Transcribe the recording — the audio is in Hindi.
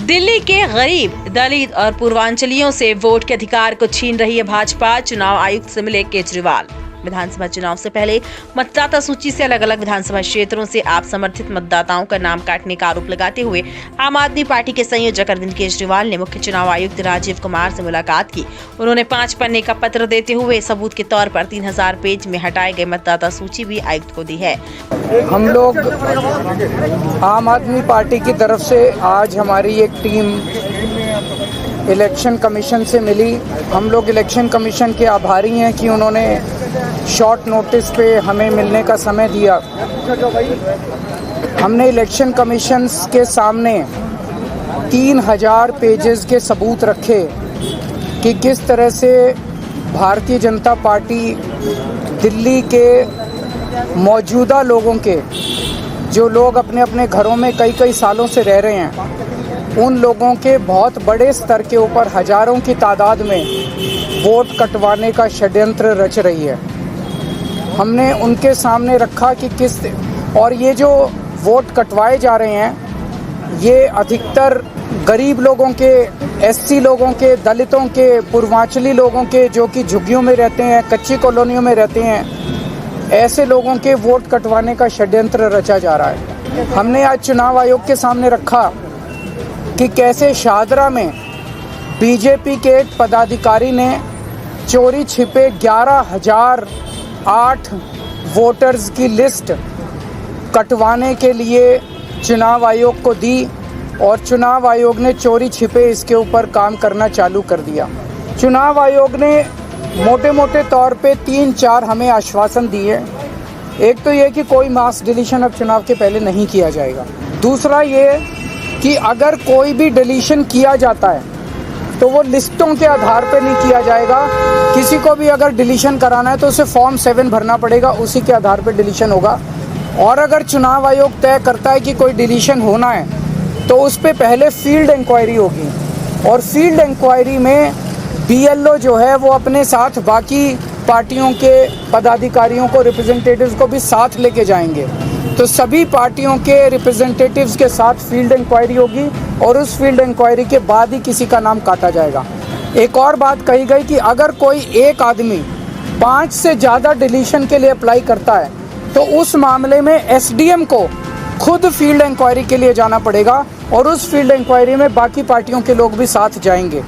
दिल्ली के गरीब, दलित और पूर्वांचलियों से वोट के अधिकार को छीन रही है भाजपा। चुनाव आयुक्त से मिले केजरीवाल। विधानसभा चुनाव से पहले मतदाता सूची से अलग अलग विधानसभा क्षेत्रों से आप समर्थित मतदाताओं का नाम काटने का आरोप लगाते हुए आम आदमी पार्टी के संयोजक अरविंद केजरीवाल ने मुख्य चुनाव आयुक्त राजीव कुमार से मुलाकात की। उन्होंने 5 पन्ने का पत्र देते हुए सबूत के तौर पर 3000 पेज में हटाए गए मतदाता सूची भी आयुक्त को दी है। हम लोग आम आदमी पार्टी की तरफ से आज हमारी एक टीम इलेक्शन कमीशन से मिली। हम लोग इलेक्शन कमीशन के आभारी हैं कि उन्होंने शॉर्ट नोटिस पे हमें मिलने का समय दिया। हमने इलेक्शन कमीशन के सामने 3000 पेजेस के सबूत रखे कि किस तरह से भारतीय जनता पार्टी दिल्ली के मौजूदा लोगों के, जो लोग अपने अपने घरों में कई सालों से रह रहे हैं, उन लोगों के बहुत बड़े स्तर के ऊपर हजारों की तादाद में वोट कटवाने का षड्यंत्र रच रही है। हमने उनके सामने रखा कि किस, और ये जो वोट कटवाए जा रहे हैं ये अधिकतर गरीब लोगों के, एससी लोगों के, दलितों के, पूर्वांचली लोगों के, जो कि झुग्गियों में रहते हैं, कच्ची कॉलोनियों में रहते हैं, ऐसे लोगों के वोट कटवाने का षड्यंत्र रचा जा रहा है। हमने आज चुनाव आयोग के सामने रखा कि कैसे शाहदरा में बीजेपी के एक पदाधिकारी ने चोरी छिपे 11,008 वोटर्स की लिस्ट कटवाने के लिए चुनाव आयोग को दी और चुनाव आयोग ने चोरी छिपे इसके ऊपर काम करना चालू कर दिया। चुनाव आयोग ने मोटे मोटे तौर पे 3-4 हमें आश्वासन दिए। एक तो ये कि कोई मास डिलीशन अब चुनाव के पहले नहीं किया जाएगा। दूसरा ये कि अगर कोई भी डिलीशन किया जाता है तो वो लिस्टों के आधार पर नहीं किया जाएगा। किसी को भी अगर डिलीशन कराना है तो उसे फॉर्म 7 भरना पड़ेगा, उसी के आधार पर डिलीशन होगा। और अगर चुनाव आयोग तय करता है कि कोई डिलीशन होना है तो उस पर पहले फील्ड इंक्वायरी होगी और फील्ड इंक्वायरी में BLO जो है वो अपने साथ बाकी पार्टियों के पदाधिकारियों को, रिप्रेजेंटेटिव्स को भी साथ लेके जाएंगे। तो सभी पार्टियों के रिप्रेजेंटेटिव्स के साथ फील्ड इंक्वायरी होगी और उस फील्ड इंक्वायरी के बाद ही किसी का नाम काटा जाएगा। एक और बात कही गई कि अगर कोई एक आदमी 5 से ज़्यादा डिलीशन के लिए अप्लाई करता है तो उस मामले में SDM को खुद फील्ड इंक्वायरी के लिए जाना पड़ेगा और उस फील्ड इंक्वायरी में बाकी पार्टियों के लोग भी साथ जाएंगे।